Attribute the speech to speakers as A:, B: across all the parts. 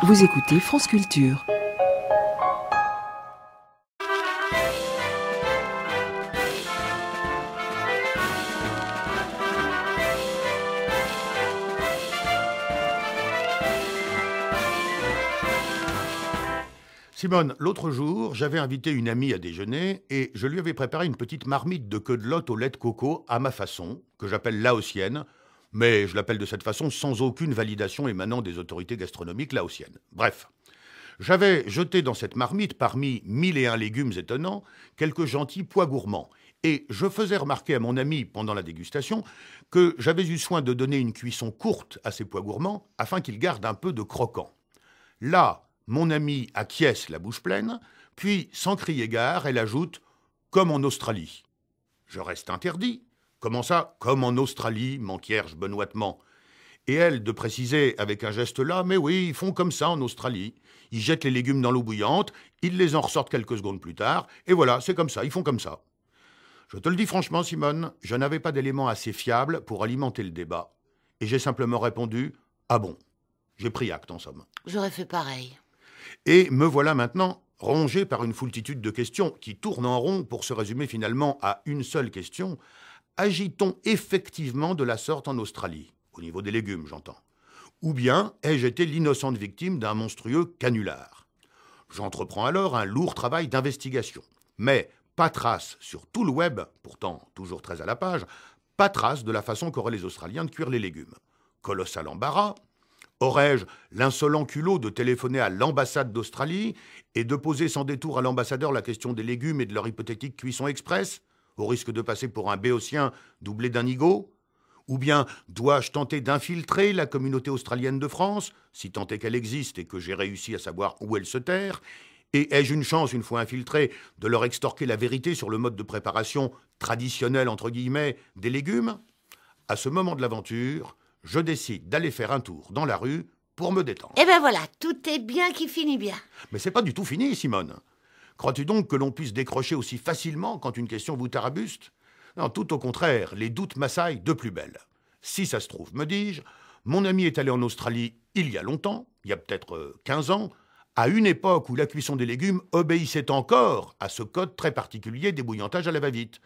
A: Vous écoutez France Culture.
B: Simone, l'autre jour, j'avais invité une amie à déjeuner et je lui avais préparé une petite marmite de queue de lotte au lait de coco à ma façon, que j'appelle laotienne, mais je l'appelle de cette façon sans aucune validation émanant des autorités gastronomiques laotiennes. Bref, j'avais jeté dans cette marmite, parmi 1001 légumes étonnants, quelques gentils pois gourmands. Et je faisais remarquer à mon ami pendant la dégustation que j'avais eu soin de donner une cuisson courte à ces pois gourmands afin qu'ils gardent un peu de croquant. Là, mon amie acquiesce la bouche pleine, puis, sans crier gare, elle ajoute « comme en Australie ». Je reste interdit. Comment ça, comme en Australie, m'enquiers-je benoîtement. Et elle, de préciser avec un geste là, mais oui, ils font comme ça en Australie. Ils jettent les légumes dans l'eau bouillante, ils les en ressortent quelques secondes plus tard, et voilà, c'est comme ça, ils font comme ça. Je te le dis franchement, Simone, je n'avais pas d'éléments assez fiables pour alimenter le débat. Et j'ai simplement répondu « ah bon ». J'ai pris acte, en somme.
C: J'aurais fait pareil.
B: Et me voilà maintenant rongé par une foultitude de questions qui tournent en rond pour se résumer finalement à une seule question. Agit-on effectivement de la sorte en Australie? Au niveau des légumes, j'entends. Ou bien ai-je été l'innocente victime d'un monstrueux canular? J'entreprends alors un lourd travail d'investigation. Mais pas trace sur tout le web, pourtant toujours très à la page, pas trace de la façon qu'auraient les Australiens de cuire les légumes. Colossal embarras. Aurais-je l'insolent culot de téléphoner à l'ambassade d'Australie et de poser sans détour à l'ambassadeur la question des légumes et de leur hypothétique cuisson express, au risque de passer pour un béotien doublé d'un nigo? Ou bien dois-je tenter d'infiltrer la communauté australienne de France, si tant est qu'elle existe et que j'ai réussi à savoir où elle se terre? Et ai-je une chance, une fois infiltré, de leur extorquer la vérité sur le mode de préparation traditionnel, entre guillemets, des légumes? À ce moment de l'aventure, je décide d'aller faire un tour dans la rue pour me détendre.
C: Eh ben voilà, tout est bien qui finit bien.
B: Mais c'est pas du tout fini, Simone. Crois-tu donc que l'on puisse décrocher aussi facilement quand une question vous tarabuste? Non, tout au contraire, les doutes m'assaillent de plus belle. Si ça se trouve, me dis-je, mon ami est allé en Australie il y a longtemps, il y a peut-être 15 ans, à une époque où la cuisson des légumes obéissait encore à ce code très particulier d'ébouillantage à la va-vite.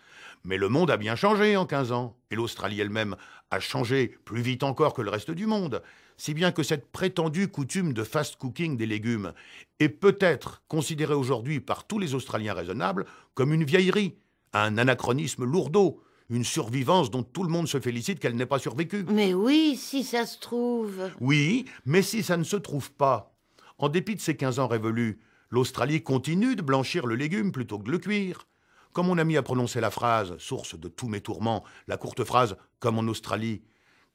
B: Mais le monde a bien changé en 15 ans, et l'Australie elle-même a changé plus vite encore que le reste du monde, si bien que cette prétendue coutume de fast cooking des légumes est peut-être considérée aujourd'hui par tous les Australiens raisonnables comme une vieillerie, un anachronisme lourdeau, une survivance dont tout le monde se félicite qu'elle n'ait pas survécu.
C: Mais oui, si ça se trouve.
B: Oui, mais si ça ne se trouve pas. En dépit de ces 15 ans révolus, l'Australie continue de blanchir le légume plutôt que de le cuire. Quand mon ami a prononcé la phrase, source de tous mes tourments, la courte phrase « comme en Australie »,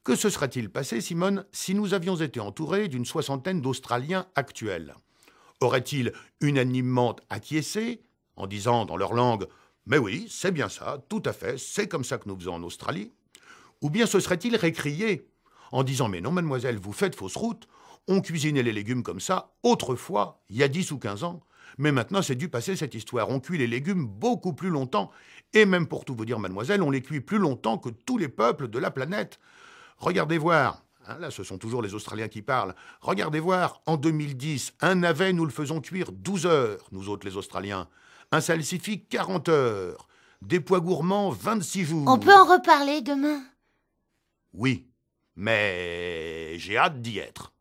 B: que se serait-il passé, Simone, si nous avions été entourés d'une soixantaine d'Australiens actuels? Auraient-ils unanimement acquiescé, en disant dans leur langue « mais oui, c'est bien ça, tout à fait, c'est comme ça que nous faisons en Australie », ou bien se seraient-ils récriés, en disant « mais non, mademoiselle, vous faites fausse route, on cuisinait les légumes comme ça, autrefois, il y a 10 ou 15 ans. Mais maintenant, c'est dû passer cette histoire. On cuit les légumes beaucoup plus longtemps. Et même pour tout vous dire, mademoiselle, on les cuit plus longtemps que tous les peuples de la planète. Regardez voir, hein, là ce sont toujours les Australiens qui parlent, regardez voir, en 2010, un navet, nous le faisons cuire 12 heures, nous autres les Australiens. Un salsifis, 40 heures. Des pois gourmands, 26 jours.
C: On peut en reparler demain?
B: Oui, mais j'ai hâte d'y être.